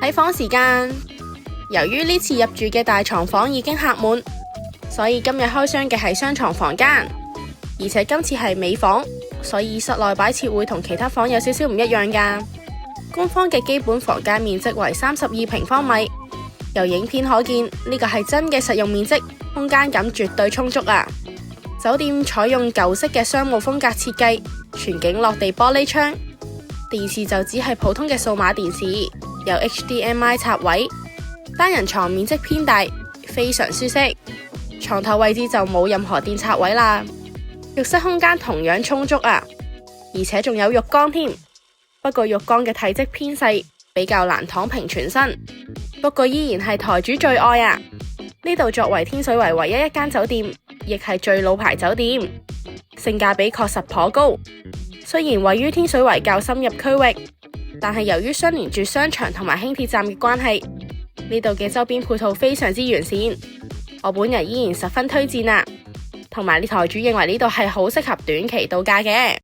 睇房時間，由於呢次入住嘅大床房已經客滿，所以今日開箱嘅係雙床房間，而且今次係尾房，所以室內擺設會同其他房有少少唔一樣㗎。官方嘅基本房間面積為32平方米，由影片可見呢個係真嘅實用面積，空間感絕對充足啊！酒店採用舊式嘅商務風格設計，全景落地玻璃窗，電視就只係普通嘅數碼電視，有 HDMI 插位，單人床面積偏大，非常舒適，床頭位置就冇任何電插位啦。浴室空間同樣充足啊，而且仲有浴缸添。不過浴缸嘅體積偏細，比較難躺平全身。不過依然係台主最愛啊！呢度作為天水圍唯一一間酒店，亦係最老牌酒店，性價比確實頗高。雖然位於天水圍較深入區域，但係由於相連住商場同埋輕鐵站嘅關係，呢度嘅周邊配套非常之完善。我本人依然十分推薦啊！同埋呢台主認為呢度係好適合短期度假嘅。